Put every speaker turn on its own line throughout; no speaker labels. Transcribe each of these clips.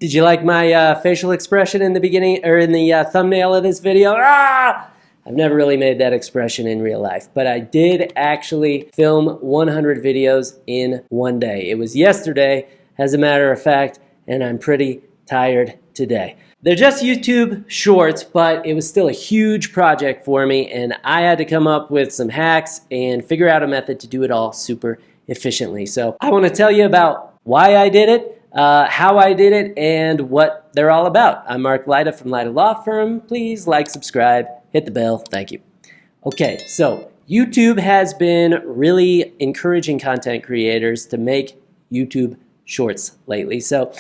Did you like my facial expression in the beginning or in the thumbnail of this video? Ah! I've never really made that expression in real life, but I did actually film 100 videos in one day. It was yesterday, as a matter of fact, and I'm pretty tired today. They're just YouTube shorts, but it was still a huge project for me, and I had to come up with some hacks and figure out a method to do it all super efficiently. So I want to tell you about why I did it, how I did it, and what they're all about. I'm Mark Lyda from Lyda Law Firm. Please like, subscribe, hit the bell. Thank you. Okay, so YouTube has been really encouraging content creators to make YouTube shorts lately. So,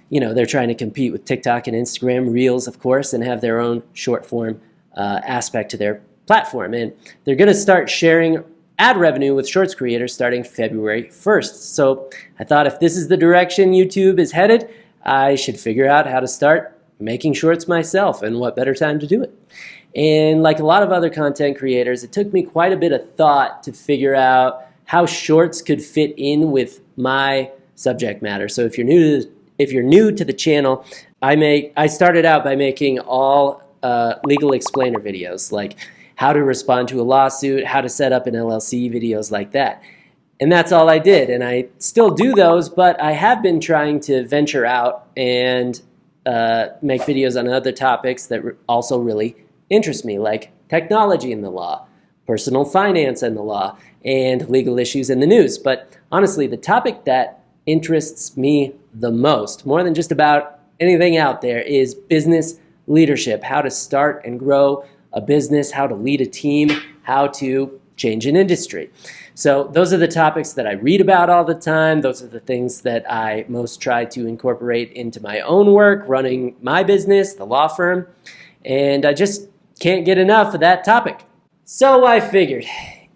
you know, they're trying to compete with TikTok and Instagram Reels, of course, and have their own short form aspect to their platform. And they're going to start sharing ad revenue with shorts creators starting February 1st. So I thought if this is the direction YouTube is headed, I should figure out how to start making shorts myself, and what better time to do it. And like a lot of other content creators, it took me quite a bit of thought to figure out how shorts could fit in with my subject matter. So if you're new to the channel, I started out by making all legal explainer videos, like how to respond to a lawsuit, how to set up an LLC, videos like that. And that's all I did. And I still do those, but I have been trying to venture out and make videos on other topics that also really interest me, like technology in the law, personal finance in the law, and legal issues in the news. But honestly, the topic that interests me the most, more than just about anything out there, is business leadership, how to start and grow a business, how to lead a team, how to change an industry. So those are the topics that I read about all the time. Those are the things that I most try to incorporate into my own work, running my business, the law firm, and I just can't get enough of that topic. So I figured,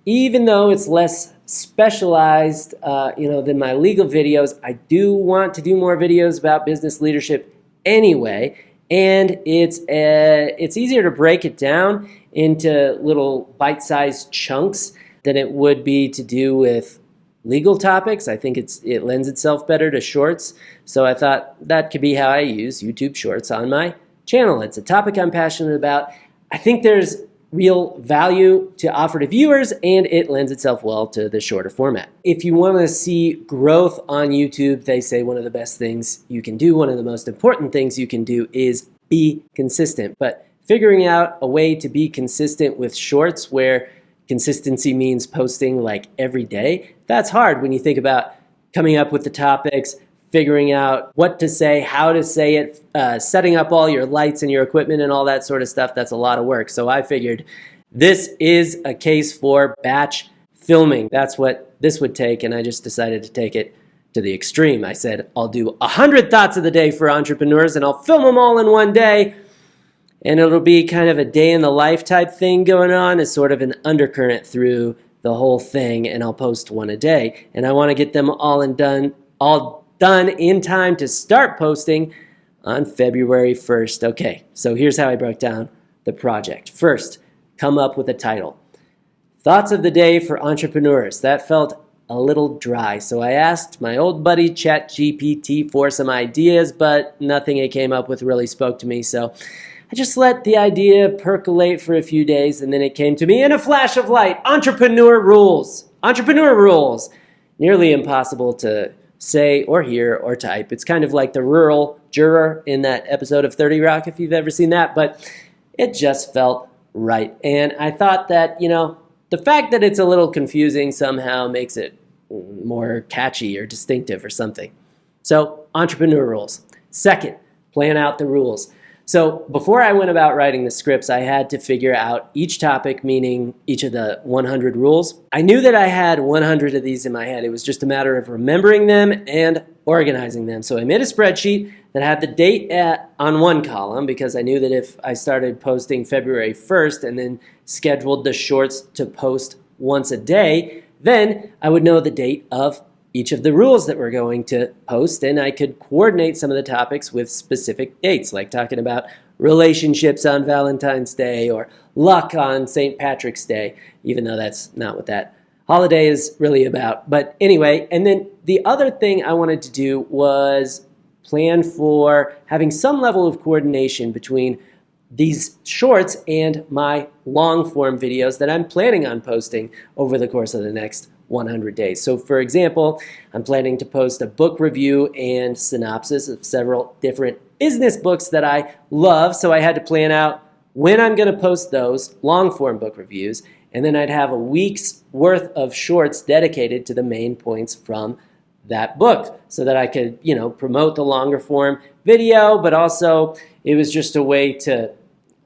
even though it's less specialized than my legal videos, I do want to do more videos about business leadership anyway. And it's easier to break it down into little bite-sized chunks than it would be to do with legal topics. I think it lends itself better to shorts. So I thought that could be how I use YouTube shorts on my channel. It's a topic I'm passionate about. I think there's real value to offer to viewers, and it lends itself well to the shorter format. If you want to see growth on YouTube, they say one of the best things you can do, one of the most important things you can do, is be consistent. But figuring out a way to be consistent with shorts, where consistency means posting like every day, that's hard when you think about coming up with the topics, figuring out what to say, how to say it, setting up all your lights and your equipment and all that sort of stuff. That's a lot of work. So I figured this is a case for batch filming. That's what this would take, and I just decided to take it to the extreme. I said, I'll do 100 thoughts of the day for entrepreneurs, and I'll film them all in one day, and it'll be kind of a day in the life type thing going on, as sort of an undercurrent through the whole thing, and I'll post one a day. And I want to get them all done in time to start posting on February 1st. Okay, so here's how I broke down the project. First, come up with a title. Thoughts of the day for entrepreneurs. That felt a little dry, so I asked my old buddy ChatGPT for some ideas, but nothing it came up with really spoke to me, so I just let the idea percolate for a few days, and then it came to me in a flash of light. Entrepreneur rules. Entrepreneur rules. Nearly impossible to say or hear or type. It's kind of like the rural juror in that episode of 30 Rock, if you've ever seen that, but it just felt right. And I thought that, the fact that it's a little confusing somehow makes it more catchy or distinctive or something. So, entrepreneur rules. Second, plan out the rules. So before I went about writing the scripts, I had to figure out each topic, meaning each of the 100 rules. I knew that I had 100 of these in my head. It was just a matter of remembering them and organizing them. So I made a spreadsheet that had the date on one column, because I knew that if I started posting February 1st and then scheduled the shorts to post once a day, then I would know the date of each of the rules that we're going to post, and I could coordinate some of the topics with specific dates, like talking about relationships on Valentine's Day or luck on St. Patrick's Day, even though that's not what that holiday is really about. But anyway, and then the other thing I wanted to do was plan for having some level of coordination between these shorts and my long form videos that I'm planning on posting over the course of the next 100 days. So for example, I'm planning to post a book review and synopsis of several different business books that I love. So I had to plan out when I'm going to post those long form book reviews, and then I'd have a week's worth of shorts dedicated to the main points from that book so that I could, promote the longer form video, but also it was just a way to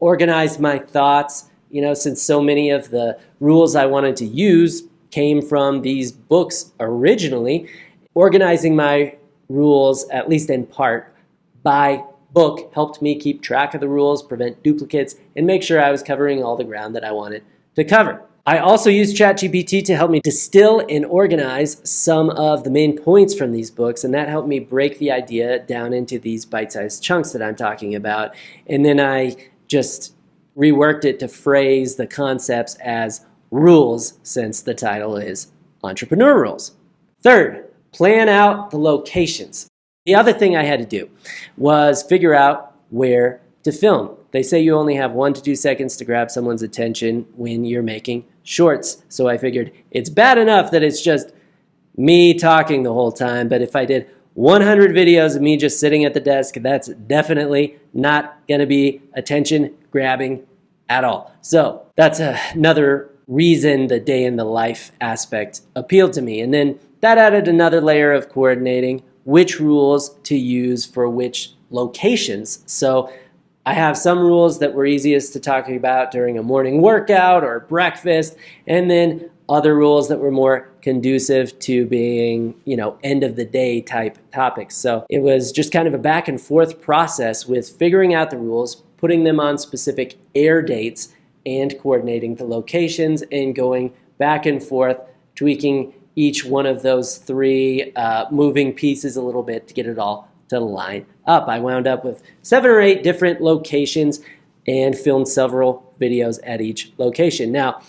organize my thoughts, since so many of the rules I wanted to use came from these books originally. Organizing my rules, at least in part, by book helped me keep track of the rules, prevent duplicates, and make sure I was covering all the ground that I wanted to cover. I also used ChatGPT to help me distill and organize some of the main points from these books, and that helped me break the idea down into these bite-sized chunks that I'm talking about. And then I just reworked it to phrase the concepts as rules, since the title is Entrepreneur Rules. Third, plan out the locations. The other thing I had to do was figure out where to film. They say you only have 1 to 2 seconds to grab someone's attention when you're making shorts. So I figured it's bad enough that it's just me talking the whole time, but if I did 100 videos of me just sitting at the desk, that's definitely not going to be attention grabbing at all. So that's another reason the day in the life aspect appealed to me. And then that added another layer of coordinating which rules to use for which locations. So I have some rules that were easiest to talk about during a morning workout or breakfast, and then other rules that were more conducive to being, end of the day type topics. So it was just kind of a back and forth process with figuring out the rules, putting them on specific air dates, and coordinating the locations, and going back and forth, tweaking each one of those 3 moving pieces a little bit to get it all to line up. I wound up with 7 or 8 different locations and filmed several videos at each location. Now,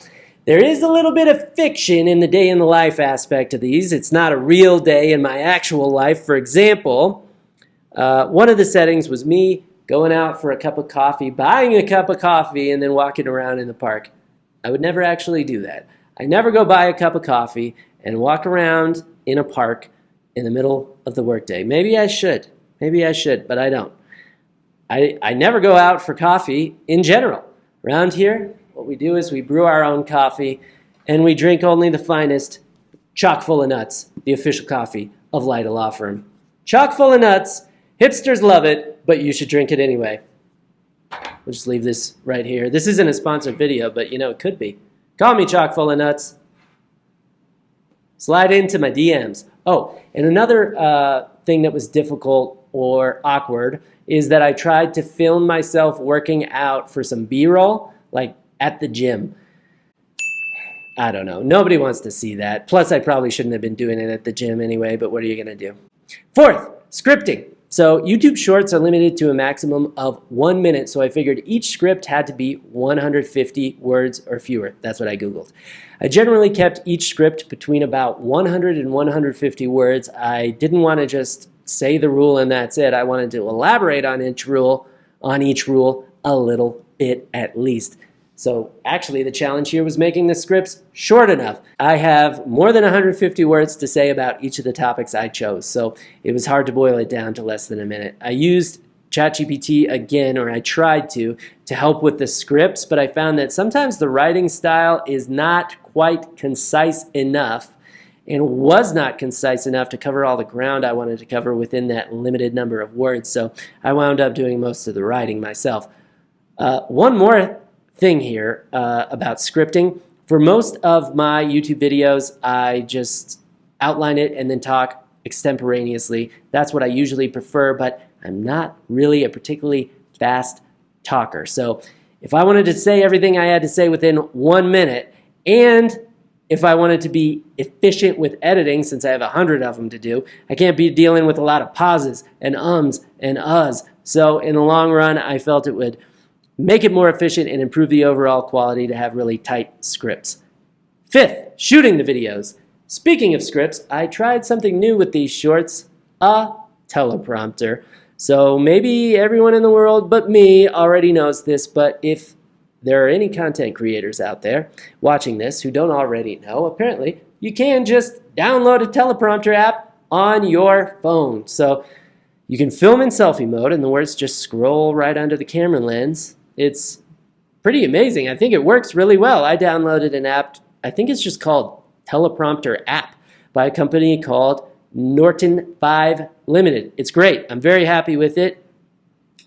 there is a little bit of fiction in the day in the life aspect of these. It's not a real day in my actual life. For example, one of the settings was me going out for a cup of coffee, buying a cup of coffee, and then walking around in the park. I would never actually do that. I never go buy a cup of coffee and walk around in a park in the middle of the workday. Maybe I should, but I don't. I never go out for coffee in general. Around here, what we do is we brew our own coffee, and we drink only the finest, chock full of nuts, the official coffee of Lyda Law Firm. Chock full of nuts. Hipsters love it, but you should drink it anyway. We'll just leave this right here. This isn't a sponsored video, but it could be. Call me chock full of nuts. Slide into my DMs. Oh, and another thing that was difficult or awkward is that I tried to film myself working out for some B-roll, like at the gym. I don't know. Nobody wants to see that. Plus, I probably shouldn't have been doing it at the gym anyway, but what are you going to do? Fourth, scripting. So YouTube Shorts are limited to a maximum of 1 minute, so I figured each script had to be 150 words or fewer. That's what I Googled. I generally kept each script between about 100 and 150 words. I didn't want to just say the rule and that's it. I wanted to elaborate on each rule a little bit at least. So actually the challenge here was making the scripts short enough. I have more than 150 words to say about each of the topics I chose, so it was hard to boil it down to less than a minute. I used ChatGPT again, or I tried to help with the scripts, but I found that sometimes the writing style is not quite concise enough and was not concise enough to cover all the ground I wanted to cover within that limited number of words, so I wound up doing most of the writing myself. One more thing here about scripting. For most of my YouTube videos, I just outline it and then talk extemporaneously. That's what I usually prefer, but I'm not really a particularly fast talker. So if I wanted to say everything I had to say within 1 minute, and if I wanted to be efficient with editing, since I have 100 of them to do, I can't be dealing with a lot of pauses and ums and uhs. So in the long run, I felt it would make it more efficient and improve the overall quality to have really tight scripts. Fifth, shooting the videos. Speaking of scripts, I tried something new with these shorts, a teleprompter. So maybe everyone in the world but me already knows this, but if there are any content creators out there watching this who don't already know, apparently you can just download a teleprompter app on your phone. So you can film in selfie mode, and the words just scroll right under the camera lens. It's pretty amazing. I think it works really well. I downloaded an app, I think it's just called Teleprompter App, by a company called Norton 5 Limited. It's great. I'm very happy with it.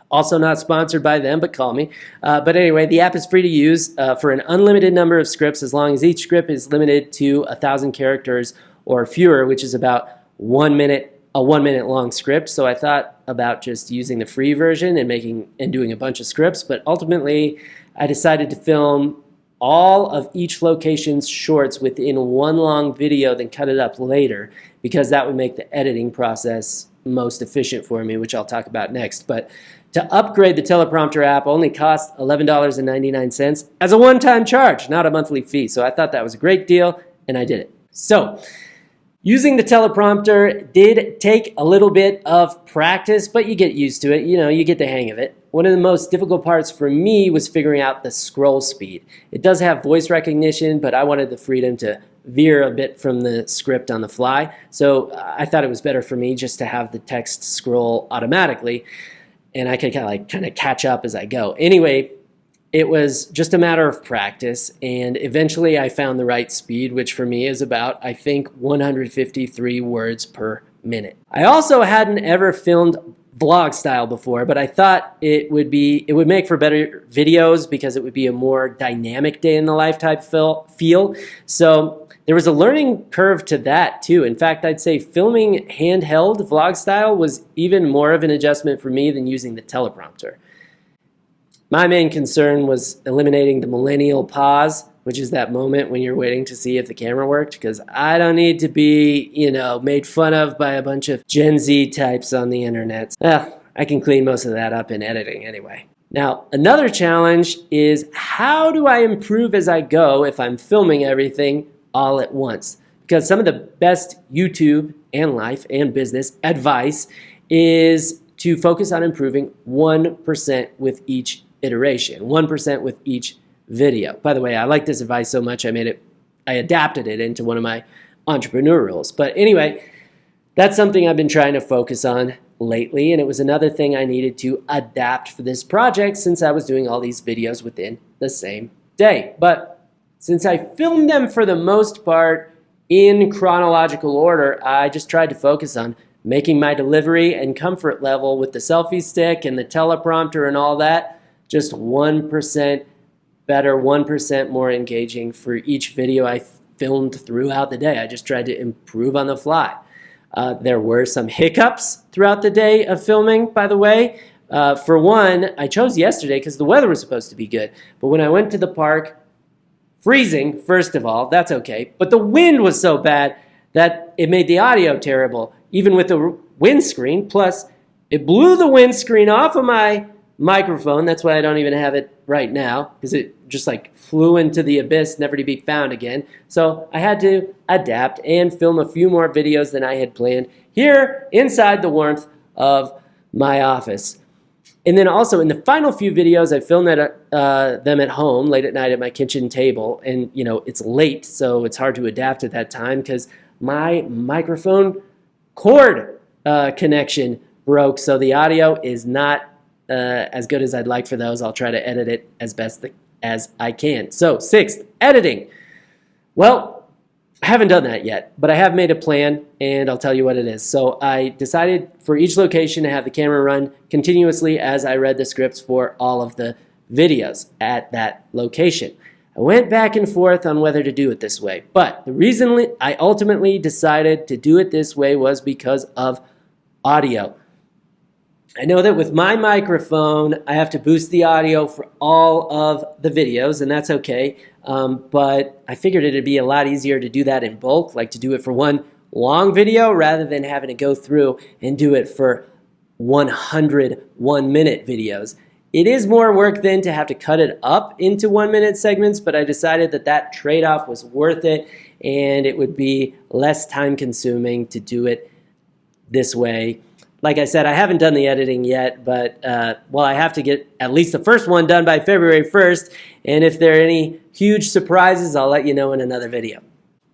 Also not sponsored by them, but call me. But anyway, the app is free to use for an unlimited number of scripts, as long as each script is limited to 1,000 characters or fewer, which is about a 1 minute long script. So I thought about just using the free version and doing a bunch of scripts, but ultimately I decided to film all of each location's shorts within one long video, then cut it up later, because that would make the editing process most efficient for me, which I'll talk about next. But to upgrade the teleprompter app only cost $11.99 as a one-time charge, not a monthly fee. So I thought that was a great deal, and I did it. So using the teleprompter did take a little bit of practice, but you get used to it. You know, you get the hang of it. One of the most difficult parts for me was figuring out the scroll speed. It does have voice recognition, but I wanted the freedom to veer a bit from the script on the fly. So I thought it was better for me just to have the text scroll automatically, and I could kind of catch up as I go. Anyway, it was just a matter of practice, and eventually I found the right speed, which for me is about, I think, 153 words per minute. I also hadn't ever filmed vlog style before, but I thought it would make for better videos because it would be a more dynamic day in the life type feel. So there was a learning curve to that too. In fact, I'd say filming handheld vlog style was even more of an adjustment for me than using the teleprompter. My main concern was eliminating the millennial pause, which is that moment when you're waiting to see if the camera worked, because I don't need to be, made fun of by a bunch of Gen Z types on the internet. Well, I can clean most of that up in editing anyway. Now, another challenge is, how do I improve as I go if I'm filming everything all at once? Because some of the best YouTube and life and business advice is to focus on improving 1% with each iteration, 1% with each video. By the way, I like this advice so much I adapted it into one of my entrepreneur rules. But anyway, that's something I've been trying to focus on lately, and it was another thing I needed to adapt for this project since I was doing all these videos within the same day. But since I filmed them for the most part in chronological order, I just tried to focus on making my delivery and comfort level with the selfie stick and the teleprompter and all that just 1% better, 1% more engaging for each video I filmed throughout the day. I just tried to improve on the fly. There were some hiccups throughout the day of filming, by the way. For one, I chose yesterday because the weather was supposed to be good. But when I went to the park, freezing, first of all, that's okay. But the wind was so bad that it made the audio terrible, even with the windscreen. Plus, it blew the windscreen off of my microphone. That's why I don't even have it right now, because it just flew into the abyss, never to be found again. So I had to adapt and film a few more videos than I had planned here inside the warmth of my office. And then also in the final few videos, I filmed them at home late at night at my kitchen table. And it's late, so it's hard to adapt at that time because my microphone cord connection broke, so the audio is not as good as I'd like for those. I'll try to edit it as best as I can. So, sixth, editing. Well, I haven't done that yet, but I have made a plan, and I'll tell you what it is. So I decided for each location to have the camera run continuously as I read the scripts for all of the videos at that location. I went back and forth on whether to do it this way, but the reason I ultimately decided to do it this way was because of audio. I know that with my microphone, I have to boost the audio for all of the videos, and that's okay. But I figured it'd be a lot easier to do that in bulk, like to do it for one long video rather than having to go through and do it for 100 1-minute videos. It is more work then to have to cut it up into 1-minute segments, but I decided that that trade-off was worth it, and it would be less time consuming to do it this way like I said, I haven't done the editing yet, but well, I have to get at least the first one done by February 1st, and if there are any huge surprises, I'll let you know in another video.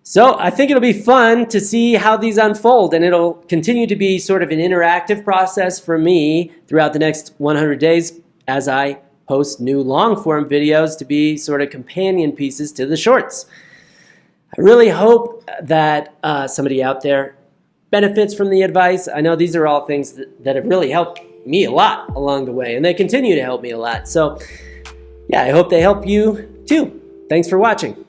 So I think it'll be fun to see how these unfold, and it'll continue to be sort of an interactive process for me throughout the next 100 days as I post new long-form videos to be sort of companion pieces to the shorts. I really hope that somebody out there benefits from the advice. I know these are all things that have really helped me a lot along the way, and they continue to help me a lot. So yeah, I hope they help you too. Thanks for watching.